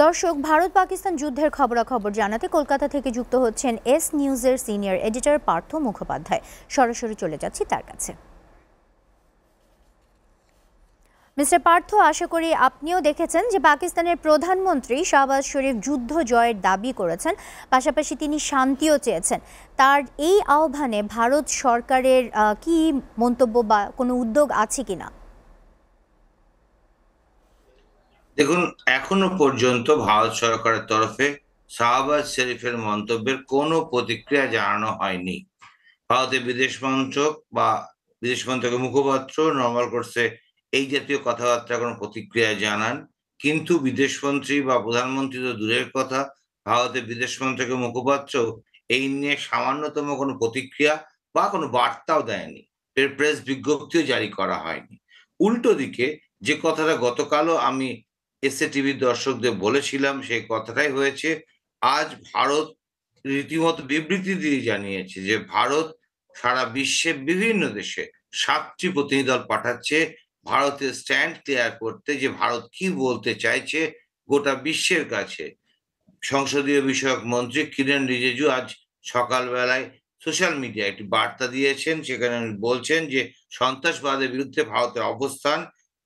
দর্শক, ভারত পাকিস্তান যুদ্ধের খবরাখবর জানাতে কলকাতা থেকে যুক্ত হচ্ছেন এস নিউজের সিনিয়র এডিটর পার্থ মুখোপাধ্যায়। সরাসরি চলে যাচ্ছি তার কাছে। মিস্টার পার্থ, আশা করি আপনিও দেখেছেন যে পাকিস্তানের প্রধানমন্ত্রী শাহবাজ শরীফ যুদ্ধ জয়ের দাবি করেছেন, পাশাপাশি তিনি শান্তিও চেয়েছেন। তার এই আহ্বানে ভারত সরকারের কি মন্তব্য বা কোনো উদ্যোগ আছে কিনা? দেখুন, এখনো পর্যন্ত ভারত সরকারের তরফে শাহবাজ শরীফের মন্তব্যের কোনো প্রতিক্রিয়া জানানো হয়নি। ভারতের বিদেশ মন্ত্রক বা বিদেশ মন্ত্রকের মুখপাত্র নর্মাল কোর্সে এই জাতীয় কথাবার্তা কোনো প্রতিক্রিয়া জানান, কিন্তু বিদেশমন্ত্রী বা প্রধানমন্ত্রী তো দূরের কথা, ভারতের বিদেশ মন্ত্রকের মুখপাত্র এই নিয়ে সামান্যতম কোনো প্রতিক্রিয়া বা কোনো বার্তাও দেয়নি। প্রেস বিজ্ঞপ্তিও জারি করা হয়নি। উল্টো দিকে যে কথাটা গতকালও আমি এসএ টিভির দর্শকদের বলেছিলাম, সেই কথাটাই হয়েছে। আজ ভারত রীতিমতো বিবৃতি দিয়ে জানিয়েছে যে ভারত সারা বিশ্বে বিভিন্ন দেশে 7টি প্রতিনিধি দল পাঠাচ্ছে ভারতের স্ট্যান্ড ক্লিয়ার করতে, যে ভারত কি বলতে চাইছে গোটা বিশ্বের কাছে। সংসদীয় বিষয়ক মন্ত্রী কিরেন রিজিজু আজ সকালবেলায় সোশ্যাল মিডিয়ায় একটি বার্তা দিয়েছেন। সেখানে বলছেন যে সন্ত্রাসবাদের বিরুদ্ধে ভারতের অবস্থান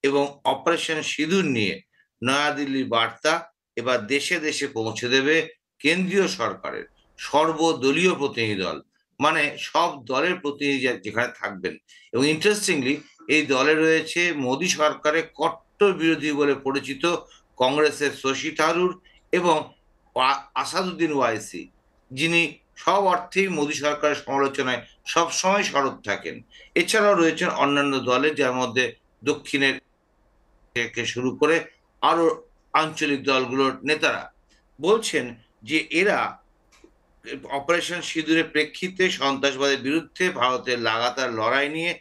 এবং অপারেশন সিঁদুর নিয়ে নয়াদিল্লির বার্তা এবার দেশে দেশে পৌঁছে দেবে কেন্দ্রীয় সরকারের সর্বদলীয় প্রতিনিধি দল, মানে সব দলের প্রতিনিধি যেখানে থাকবেন। এবং ইন্টারেস্টিংলি এই দলে রয়েছে মোদী সরকারের কট্টর বিরোধী বলে পরিচিত কংগ্রেসের শশী থারুর এবং আসাদুদ্দিন ওয়াইসি, যিনি সব অর্থেই মোদী সরকারের সমালোচনায় সবসময় সরব থাকেন। এছাড়াও রয়েছেন অন্যান্য দলে, যার মধ্যে দক্ষিণের থেকে শুরু করে আরো আঞ্চলিক দলগুলোর নেতারা বলছেন যে এরা অপারেশন সিঁদুরের প্রেক্ষিতে সন্ত্রাসবাদের বিরুদ্ধে ভারতের লাগাতার লড়াই নিয়ে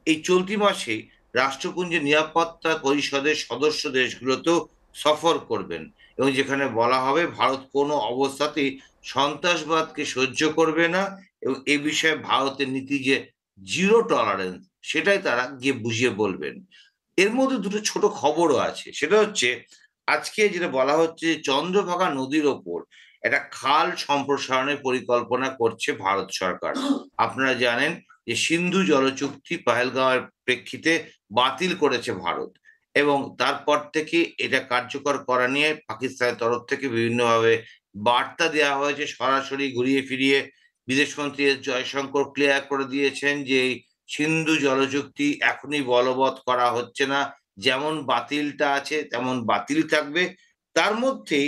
এই চলতি মাসেই রাষ্ট্রপুঞ্জের নিরাপত্তা পরিষদের সদস্য দেশগুলোতেও সফর করবেন, এবং যেখানে বলা হবে ভারত কোনো অবস্থাতেই সন্ত্রাসবাদকে সহ্য করবে না, এবং এ বিষয়ে ভারতের নীতি যে জিরো টলারেন্স, সেটাই তারা গিয়ে বুঝিয়ে বলবেন। এর মধ্যে দুটো ছোট খবরও আছে। সেটা হচ্ছে, আজকে যেটা বলা হচ্ছে চন্দ্রভাগা নদীর ওপর একটা খাল সম্প্রসারণের পরিকল্পনা করছে ভারত সরকার। আপনারা জানেন যে সিন্ধু জল চুক্তি পহেলগাঁওয়ের প্রেক্ষিতে বাতিল করেছে ভারত, এবং তারপর থেকে এটা কার্যকর করা নিয়ে পাকিস্তানের তরফ থেকে বিভিন্নভাবে বার্তা দেওয়া হয়েছে। সরাসরি ঘুরিয়ে ফিরিয়ে বিদেশমন্ত্রী এস জয়শঙ্কর ক্লিয়ার করে দিয়েছেন যে এই সিন্ধু জল চুক্তি এখনই বলবৎ করা হচ্ছে না, যেমন বাতিলটা আছে তেমন বাতিল থাকবে। তার মধ্যেই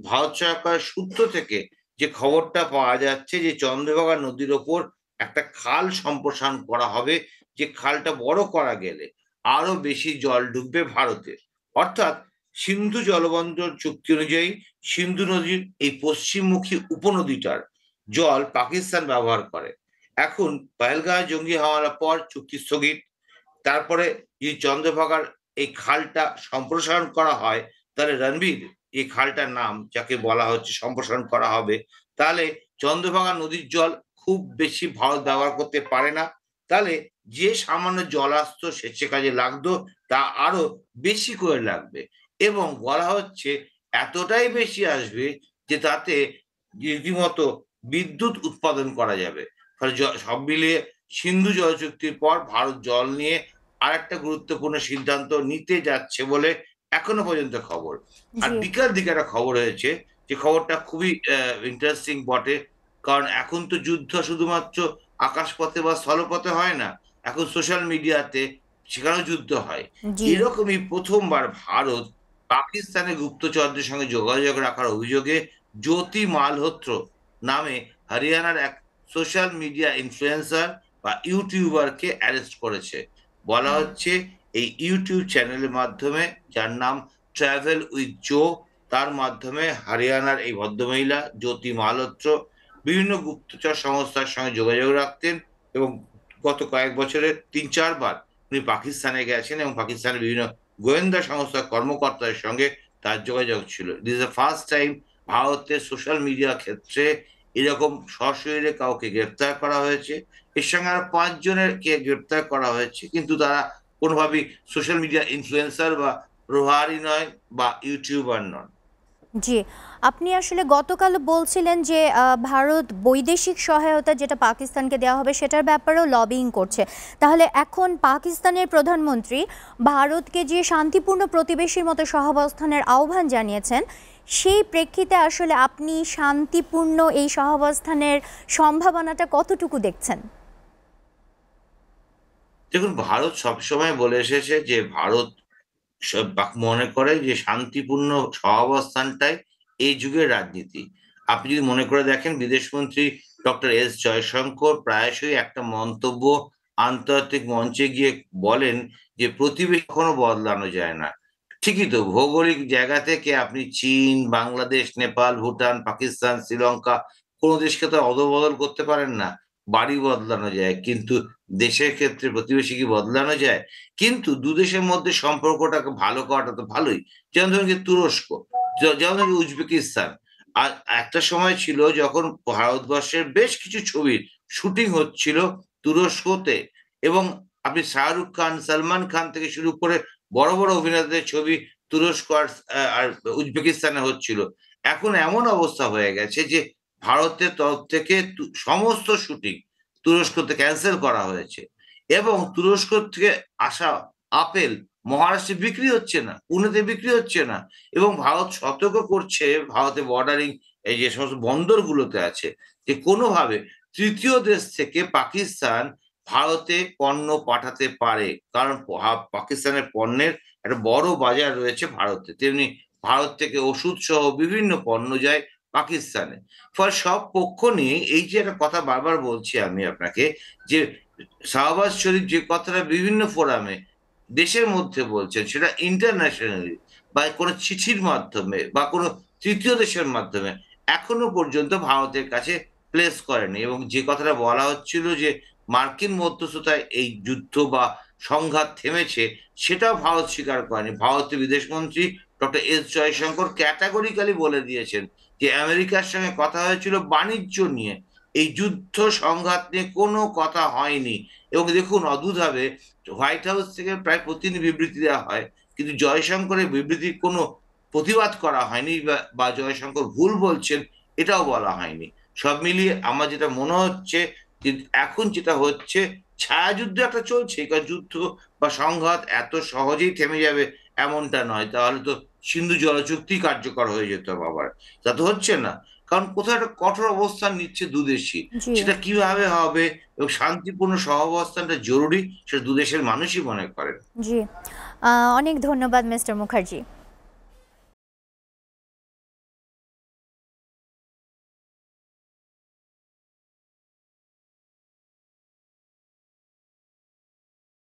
ভারত সরকারের সূত্র থেকে যে খবরটা পাওয়া যাচ্ছে যে চন্দ্রভাগা নদীর ওপর একটা খাল সম্প্রসারণ করা হবে, যে খালটা বড় করা গেলে আরো বেশি জল ঢুকবে ভারতে। অর্থাৎ সিন্ধু জলবন্দর চুক্তি অনুযায়ী সিন্ধু নদীর এই পশ্চিমমুখী উপনদীটার জল পাকিস্তান ব্যবহার করে। এখন পহেলগাঁও জঙ্গি হামলার পর চুক্তি স্থগিত। তারপরে যদি চন্দ্রভাগার এই খালটা সম্প্রসারণ করা হয়, তাহলে রণবীর এই খালটার নাম যাকে বলা হচ্ছে সম্প্রসারণ করা হবে, তাহলে চন্দ্রভাগা নদীর জল খুব বেশি ভারত ব্যবহার করতে পারে না। তাহলে যে সামান্য জল আসতো সেচে কাজে লাগতো, তা আরো বেশি করে লাগবে, এবং বলা হচ্ছে এতটাই বেশি আসবে যে তাতে রীতিমতো বিদ্যুৎ উৎপাদন করা যাবে। ফলে সব মিলিয়ে সিন্ধু জল চুক্তির পর ভারত জল নিয়ে আরেকটা গুরুত্বপূর্ণ সিদ্ধান্ত নিতে যাচ্ছে বলে এখনো পর্যন্ত খবর। আর জি। বিকাল দিকে একটা খবর হয়েছে, যে খবরটা খুবই ইন্টারেস্টিং বটে। কারণ এখন তো যুদ্ধ শুধুমাত্র আকাশপথে বা স্থলপথে হয় না, এখন সোশ্যাল মিডিয়াতে সেখানেও যুদ্ধ হয়। জি। এরকমই প্রথমবার ভারত পাকিস্তানের গুপ্তচরদের সঙ্গে যোগাযোগ রাখার অভিযোগে জ্যোতি মালহোত্র নামে হরিয়ানার এক সোশ্যাল মিডিয়া ইনফ্লুয়েন্সার বা ইউটিউবারকে অ্যারেস্ট করেছে। বলা হচ্ছে এই ইউটিউব চ্যানেলের মাধ্যমে, যার নাম ট্রাভেল উইথ জো, তার মাধ্যমে হরিয়ানার এই ভদ্রমহিলা জ্যোতি মালহোত্র বিভিন্ন গুপ্তচর সংস্থার সঙ্গে যোগাযোগ রাখতেন, এবং গত কয়েক বছরে 3-4 বার উনি পাকিস্তানে গেছেন, এবং পাকিস্তানের বিভিন্ন গোয়েন্দা সংস্থার কর্মকর্তাদের সঙ্গে তার যোগাযোগ ছিল। দিস দ্য ফার্স্ট টাইম ভারতের সোশ্যাল মিডিয়া ক্ষেত্রে এরকম সশরীরে কাউকে গ্রেপ্তার করা হয়েছে। এর সঙ্গে আরো 5 জনের কে গ্রেপ্তার করা হয়েছে, কিন্তু তারা কোনোভাবেই সোশ্যাল মিডিয়া ইনফ্লুয়েন্সার বা প্রহারী নয় বা ইউটিউবার নন। জি, আপনি আসলে গতকাল বলছিলেন যে ভারত বৈদেশিক সহায়তা যেটা পাকিস্তানকে দেওয়া হবে সেটার ব্যাপারেও লবিং করছে। তাহলে এখন পাকিস্তানের প্রধানমন্ত্রী ভারতকে যে শান্তিপূর্ণ প্রতিবেশীর মতো সহাবস্থানের আহ্বান জানিয়েছেন, সেই প্রেক্ষিতে আসলে আপনি শান্তিপূর্ণ এই সহাবস্থানের সম্ভাবনাটা কতটুকু দেখছেন? দেখুন, ভারত সবসময় বলে এসেছে যে ভারত মনে করে যে শান্তিপূর্ণ সহাবস্থানটাই এই যুগের রাজনীতি। আপনি যদি মনে করে দেখেন, বিদেশমন্ত্রী ডক্টর এস জয়শঙ্কর প্রায়শই একটা মন্তব্য আন্তর্জাতিক মঞ্চে গিয়ে বলেন যে প্রতিবেশী কখনো বদলানো যায় না। ঠিকই তো, ভৌগোলিক জায়গা থেকে আপনি চীন, বাংলাদেশ, নেপাল, ভুটান, পাকিস্তান, শ্রীলঙ্কা, কোনো দেশকে তো অদলবদল করতে পারেন না। বাড়ি বদলানো যায়, কিন্তু দেশের ক্ষেত্রে প্রতিবেশী কি বদলানো যায়? কিন্তু দু দেশের মধ্যে সম্পর্কটাকে ভালো করাটা তো ভালোই। যেমন ধরুন কি তুরস্ক, যেমন ধরুন উজবেকিস্তান। আর একটা সময় ছিল যখন ভারতবর্ষের বেশ কিছু ছবির শুটিং হচ্ছিল তুরস্কতে, এবং আপনি শাহরুখ খান, সলমান খান থেকে শুরু করে বড় বড় অভিনেতাদের ছবি তুরস্ক আর উজবেকিস্তানে হচ্ছিল। এখন এমন অবস্থা হয়ে গেছে যে ভারতের তরফ থেকে সমস্ত শুটিং তুরস্কতে ক্যান্সেল করা হয়েছে, এবং তুরস্ক থেকে আসা আপেল মহারাষ্ট্রে বিক্রি হচ্ছে না, পুনেতে বিক্রি হচ্ছে না। এবং ভারত সতর্ক করছে, ভারতে বর্ডারিং এই যে সমস্ত বন্দরগুলোতে আছে, যে কোনোভাবে তৃতীয় দেশ থেকে পাকিস্তান ভারতে পণ্য পাঠাতে পারে, কারণ পাকিস্তানের পণ্যের একটা বড় বাজার রয়েছে ভারতে, তেমনি ভারত থেকে ওষুধ সহ বিভিন্ন পণ্য যায় পাকিস্তানে। ফলে সব পক্ষ নিয়ে এই যে একটা কথা বারবার বলছি আমি আপনাকে, যে শাহবাজ শরীফ যে কথাটা বিভিন্ন ফোরামে দেশের মধ্যে বলছেন, সেটা ইন্টারন্যাশনালি বা কোনো চিঠির মাধ্যমে বা কোনো তৃতীয় দেশের মাধ্যমে এখনো পর্যন্ত ভারতের কাছে প্লেস করেনি। এবং যে কথাটা বলা হচ্ছিল যে মার্কিন মধ্যস্থতায় এই যুদ্ধ বা সংঘাত থেমেছে, সেটাও ভারত স্বীকার করেনি। ভারতের বিদেশমন্ত্রী ডক্টর এস জয়শঙ্কর ক্যাটাগরিক্যালি বলে দিয়েছেন যে আমেরিকার সঙ্গে কথা হয়েছিল বাণিজ্য নিয়ে, এই যুদ্ধ সংঘাত নিয়ে কোনো কথা হয়নি। এবং দেখুন, অদ্ভুতভাবে হোয়াইট হাউস থেকে প্রায় প্রতিদিন বিবৃতি দেওয়া হয়, কিন্তু জয়শঙ্করের বিবৃতির কোনো প্রতিবাদ করা হয়নি, বা জয়শঙ্কর ভুল বলছেন এটাও বলা হয়নি। সব মিলিয়ে আমার যেটা মনে হচ্ছে যে এখন যেটা হচ্ছে, ছায়াযুদ্ধ একটা চলছে, কারণ যুদ্ধ বা সংঘাত এত সহজেই থেমে যাবে এমনটা নয়, তাহলে তো সিন্ধু জল চুক্তি কার্যকর হয়ে যেত আবার। তা তো হচ্ছে না, কারণ কোথাও একটা কঠোর অবস্থান নিচ্ছে দুদেশই। জি, সেটা কিভাবে হবে এবং শান্তিপূর্ণ সহাবস্থানটা জরুরি, সেটা দুদেশের মানুষই মনে করেন। জি। অনেক ধন্যবাদ মিস্টার মুখার্জি।